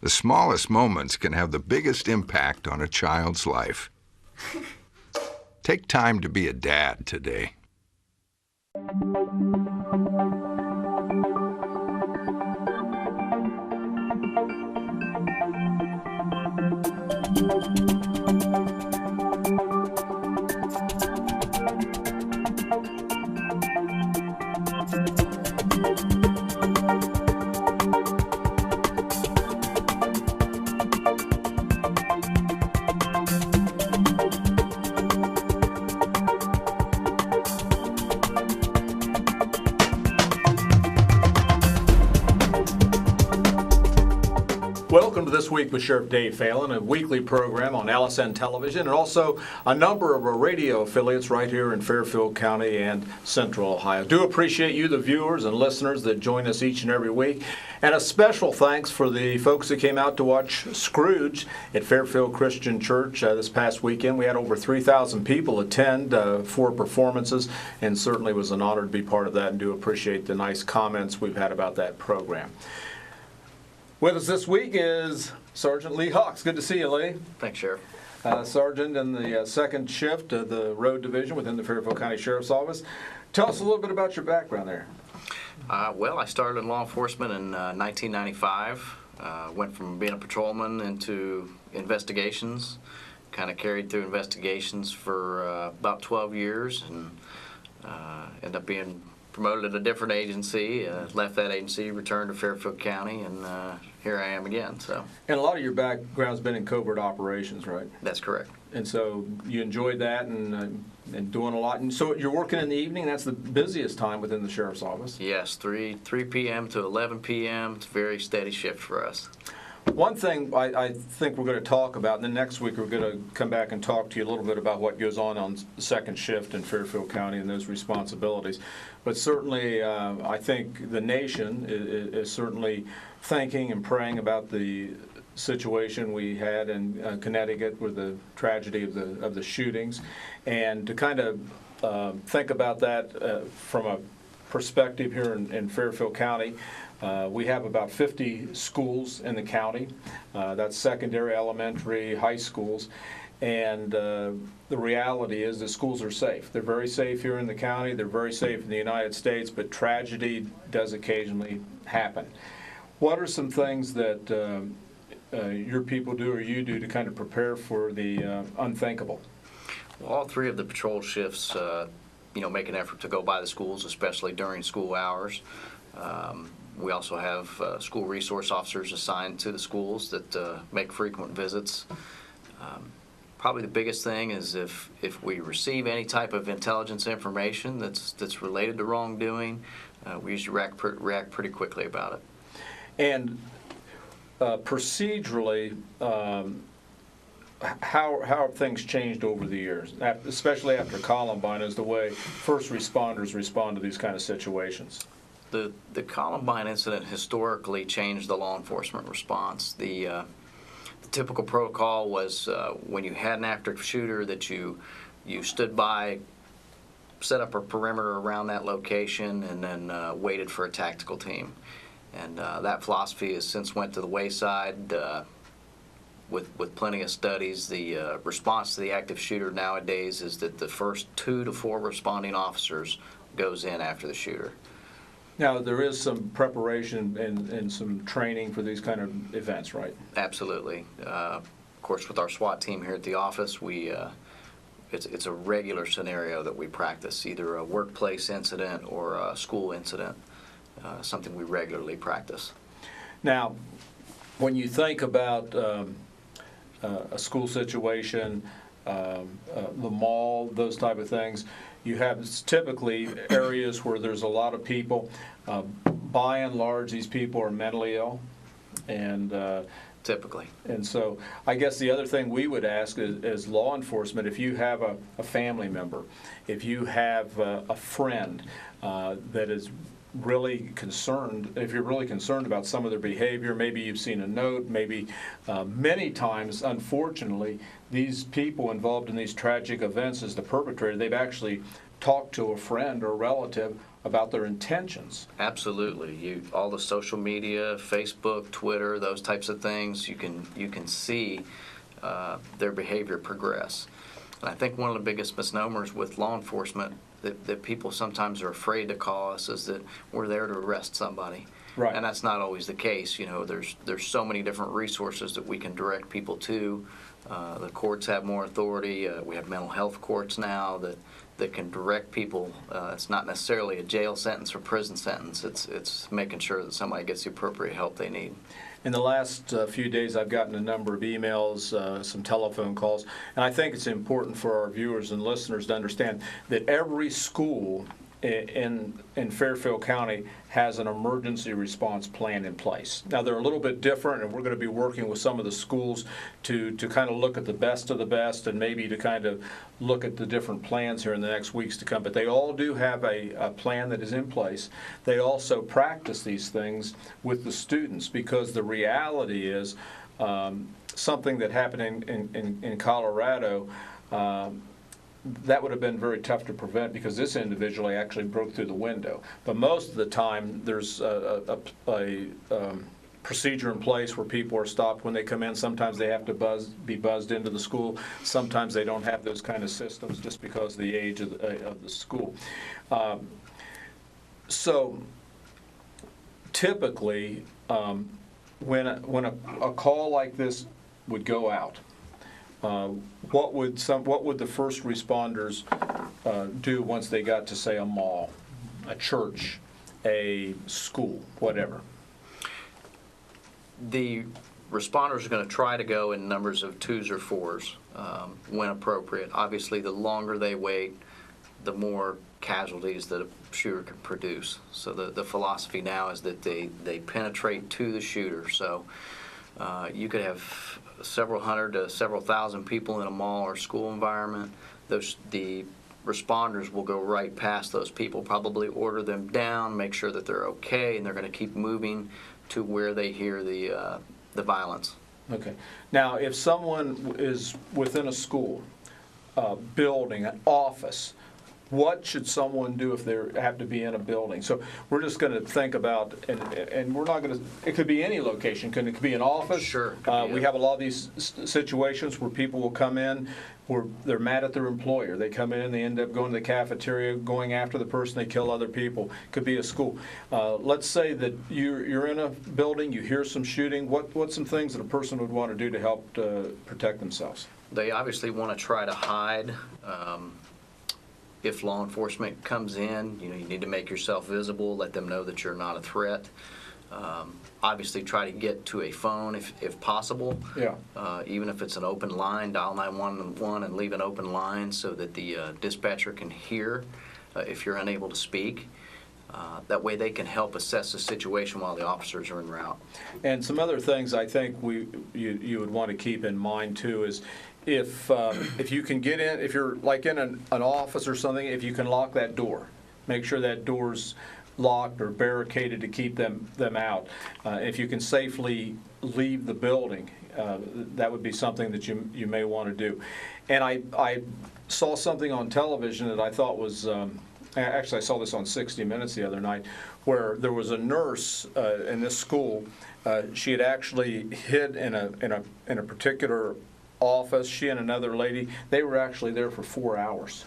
The smallest moments can have the biggest impact on a child's life. Take time to be a dad today. Welcome to This Week with Sheriff Dave Phelan, a weekly program on LSN Television and also a number of our radio affiliates right here in Fairfield County and Central Ohio. Do appreciate you, the viewers and listeners that join us each and every week. And a special thanks for the folks that came out to watch Scrooge at Fairfield Christian Church this past weekend. We had over 3,000 people attend 4 performances, and certainly was an honor to be part of that, and do appreciate the nice comments we've had about that program. With us this week is Sgt Lee Hawks. Good to see you, Lee. Thanks, Sheriff. Sergeant in the second shift of the road division within the Fairfield County Sheriff's Office. Tell us a little bit about your background there. Well, I started in law enforcement in 1995. Went from being a patrolman into investigations. Kind of carried through investigations for about 12 years and ended up being promoted at a different agency, left that agency, returned to Fairfield County, and here I am again. So. And a lot of your background's been in covert operations, right? That's correct. And so you enjoyed that and doing a lot. And so you're working in the evening. That's the busiest time within the sheriff's office. Yes, 3 p.m. to 11 p.m. It's a very steady shift for us. One thing I think we're going to talk about, and then next week we're going to come back and talk to you a little bit about what goes on second shift in Fairfield County and those responsibilities. But certainly I think the nation is certainly thinking and praying about the situation we had in Connecticut with the tragedy of the shootings. And to kind of think about that from a perspective here in Fairfield County, we have about 50 schools in the county. That's secondary, elementary, high schools. And the reality is the schools are safe. They're very safe here in the county. They're very safe in the United States, but tragedy does occasionally happen. What are some things that your people do or you do to kind of prepare for the unthinkable? Well, all 3 of the patrol shifts, make an effort to go by the schools, especially during school hours. We also have school resource officers assigned to the schools that make frequent visits. Probably the biggest thing is if we receive any type of intelligence information that's related to wrongdoing, we usually react pretty quickly about it. And procedurally, how have things changed over the years, especially after Columbine, as the way first responders respond to these kind of situations? The Columbine incident historically changed the law enforcement response. The typical protocol was when you had an active shooter that you stood by, set up a perimeter around that location, and then waited for a tactical team. And that philosophy has since went to the wayside. With plenty of studies, the response to the active shooter nowadays is that the first 2 to 4 responding officers goes in after the shooter. Now, there is some preparation and some training for these kind of events, right? Absolutely. Of course, with our SWAT team here at the office, it's a regular scenario that we practice, either a workplace incident or a school incident, something we regularly practice. Now, when you think about a school situation, the mall, those type of things, you have typically areas where there's a lot of people. By and large, these people are mentally ill, and typically. And so I guess the other thing we would ask is law enforcement, if you have a family member, if you have a friend that is really concerned, if you're really concerned about some of their behavior, maybe you've seen a note, maybe many times, unfortunately, these people involved in these tragic events as the perpetrator, they've actually talk to a friend or relative about their intentions. Absolutely. All the social media, Facebook, Twitter, those types of things, you can see their behavior progress. And I think one of the biggest misnomers with law enforcement that people sometimes are afraid to call us is that we're there to arrest somebody. Right. And that's not always the case. You know, there's so many different resources that we can direct people to. The courts have more authority. We have mental health courts now that can direct people. It's not necessarily a jail sentence or prison sentence. It's making sure that somebody gets the appropriate help they need. In the last few days, I've gotten a number of emails, some telephone calls, and I think it's important for our viewers and listeners to understand that every school in Fairfield County has an emergency response plan in place. Now, they're a little bit different, and we're going to be working with some of the schools to kind of look at the best of the best and maybe to kind of look at the different plans here in the next weeks to come. But they all do have a plan that is in place. They also practice these things with the students, because the reality is something that happened in Colorado, that would have been very tough to prevent because this individual actually broke through the window. But most of the time, there's a procedure in place where people are stopped when they come in. Sometimes they have to be buzzed into the school. Sometimes they don't have those kind of systems just because of the age of the school. So typically, when a call like this would go out, what would the first responders do once they got to, say, a mall, a church, a school, whatever? The responders are going to try to go in numbers of 2s or 4s when appropriate. Obviously, the longer they wait, the more casualties that a shooter can produce. So the philosophy now is that they penetrate to the shooter. So you could have several hundred to several thousand people in a mall or school environment. The responders will go right past those people, probably order them down, make sure that they're okay, and they're going to keep moving to where they hear the violence. Okay. Now, if someone is within a school, building, an office, what should someone do if they have to be in a building? So we're just going to think about, and we're not going to, it could be any location. It could be an office. Sure. We have a lot of these situations where people will come in where they're mad at their employer. They come in, they end up going to the cafeteria, going after the person, they kill other people. Could be a school. Let's say that you're in a building, you hear some shooting. What's some things that a person would want to do to help protect themselves? They obviously want to try to hide. If law enforcement comes in, you need to make yourself visible, let them know that you're not a threat. Obviously try to get to a phone if possible. Yeah. Even if it's an open line, dial 911 and leave an open line so that the dispatcher can hear if you're unable to speak. That way they can help assess the situation while the officers are en route. And some other things I think you would want to keep in mind too is if you can get in, if you're like in an office or something, if you can lock that door, make sure that door's locked or barricaded to keep them out. If you can safely leave the building, that would be something that you may want to do. And I saw something on television that I thought was, actually I saw this on 60 Minutes the other night, where there was a nurse in this school. She had actually hid in a particular office. She and another lady, they were actually there for 4 hours.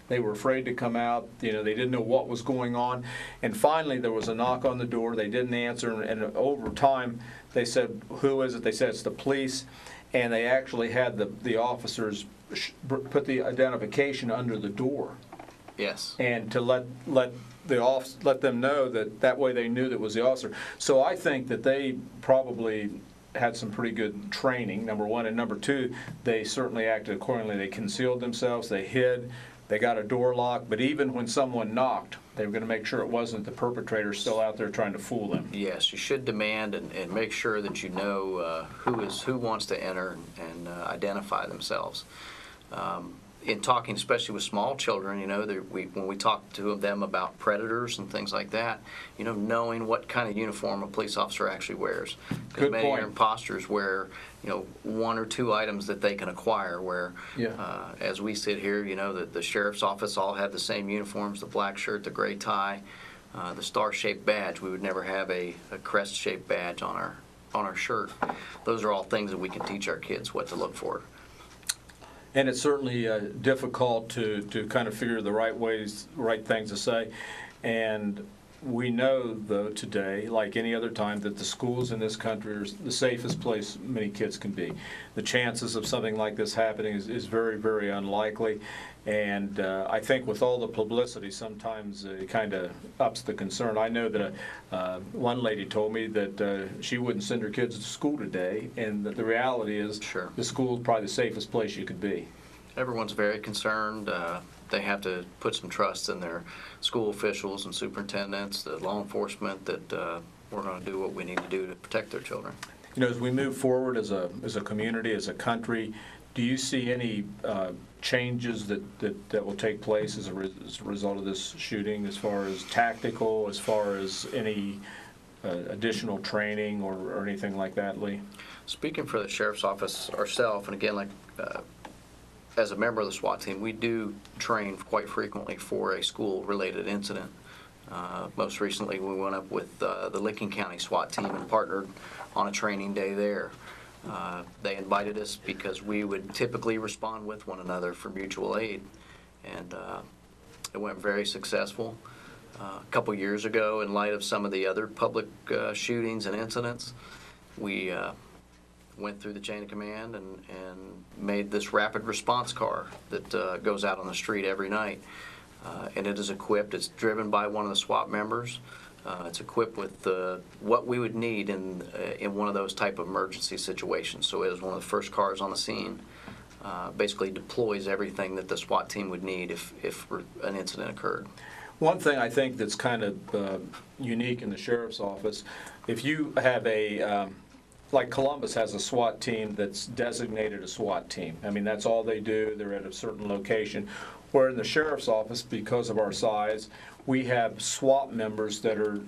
They were afraid to come out. They didn't know what was going on. And finally, there was a knock on the door. They didn't answer. And over time, they said, "Who is it?" They said, "It's the police." And they actually had the officers put the identification under the door. Yes. And to let them know that way they knew that was the officer. So I think that they probably had some pretty good training, number one. And number two, they certainly acted accordingly. They concealed themselves. They hid. They got a door locked. But even when someone knocked, they were going to make sure it wasn't the perpetrator still out there trying to fool them. Yes, you should demand and make sure that you know who wants to enter and identify themselves. in talking, especially with small children, when we talk to them about predators and things like that, knowing what kind of uniform a police officer actually wears. Because Good many point. imposters wear, one or two items that they can acquire. Where, as we sit here, the sheriff's office all have the same uniforms: the black shirt, the gray tie, the star-shaped badge. We would never have a crest-shaped badge on our shirt. Those are all things that we can teach our kids what to look for. And it's certainly difficult to kind of figure the right things to say. And we know, though, today, like any other time, that the schools in this country are the safest place many kids can be. The chances of something like this happening is very, very unlikely. And I think with all the publicity, sometimes it kind of ups the concern. I know that one lady told me that she wouldn't send her kids to school today, and that the reality is the school is probably the safest place you could be. Everyone's very concerned. They have to put some trust in their school officials and superintendents, the law enforcement, that we're going to do what we need to do to protect their children. As we move forward as a community, as a country, do you see any changes that will take place as a result of this shooting, as far as tactical, as far as any additional training or anything like that, Lee? Speaking for the sheriff's office ourselves, and again, as a member of the SWAT team, we do train quite frequently for a school-related incident. Most recently, we went up with the Licking County SWAT team and partnered on a training day there. They invited us because we would typically respond with one another for mutual aid, and it went very successful. A couple years ago, in light of some of the other public shootings and incidents, we went through the chain of command and made this rapid response car that goes out on the street every night. And it is equipped, it's driven by one of the SWAT members. It's equipped with what we would need in one of those type of emergency situations. So it is one of the first cars on the scene. Basically deploys everything that the SWAT team would need if an incident occurred. One thing I think that's kind of unique in the sheriff's office, if you have like Columbus has a SWAT team that's designated a SWAT team. I mean, that's all they do. They're at a certain location. Where in the sheriff's office, because of our size, we have SWAT members that are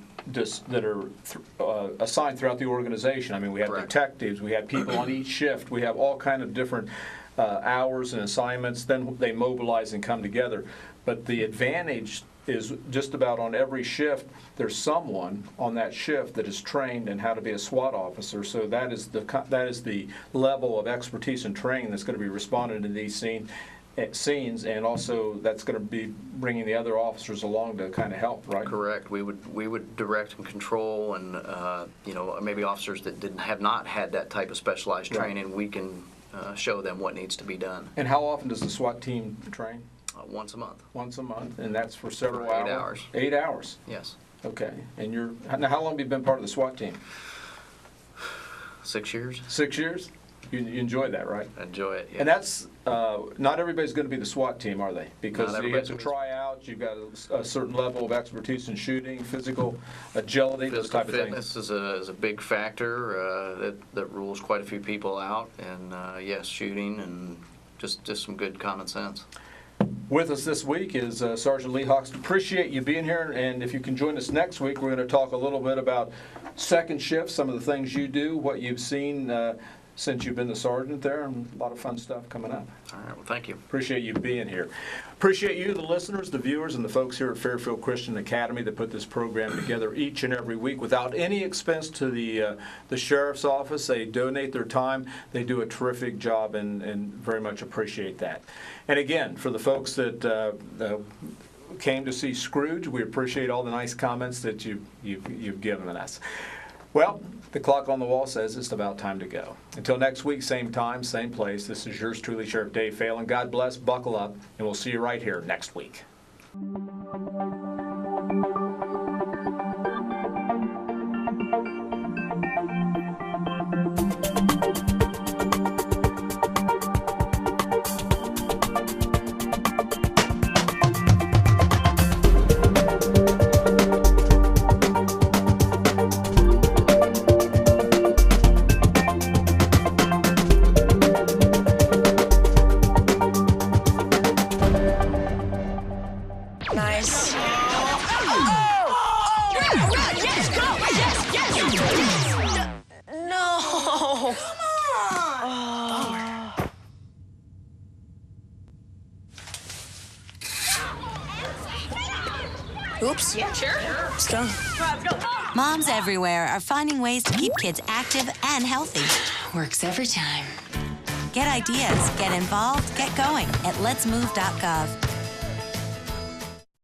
assigned throughout the organization. I mean, we have detectives, we have people on each shift, we have all kind of different hours and assignments. Then they mobilize and come together. But the advantage is just about on every shift, there's someone on that shift that is trained in how to be a SWAT officer. So that is the level of expertise and training that's going to be responded to these scenes, and also that's going to be bringing the other officers along to kind of help, right? Correct. We would direct and control, and maybe officers that have not had that type of specialized training, we can show them what needs to be done. And how often does the SWAT team train? Once a month. Once a month, and that's for several for 8 hours. 8 hours? Yes. Okay. And now how long have you been part of the SWAT team? 6 years. 6 years? You enjoy that, right? Enjoy it, yeah. And that's, not everybody's going to be the SWAT team, are they? Because you have to try out, you've got a certain level of expertise in shooting, physical agility, those type of things. Fitness is a big factor that rules quite a few people out, and yes, shooting and just some good common sense. With us this week is Sgt Lee Hawks. Appreciate you being here, and if you can join us next week, we're going to talk a little bit about second shift, some of the things you do, what you've seen since you've been the sergeant there, and a lot of fun stuff coming up. All right, well, thank you. Appreciate you being here. Appreciate you, the listeners, the viewers, and the folks here at Fairfield Christian Academy that put this program together each and every week without any expense to the sheriff's office. They donate their time. They do a terrific job, and very much appreciate that. And again, for the folks that came to see Scrooge, we appreciate all the nice comments that you've given us. Well, the clock on the wall says it's about time to go. Until next week, same time, same place, this is yours truly, Sheriff Dave Phelan. God bless, buckle up, and we'll see you right here next week. Oops. Yeah, sure. Let's go. Moms everywhere are finding ways to keep kids active and healthy. Works every time. Get ideas, get involved, get going at letsmove.gov.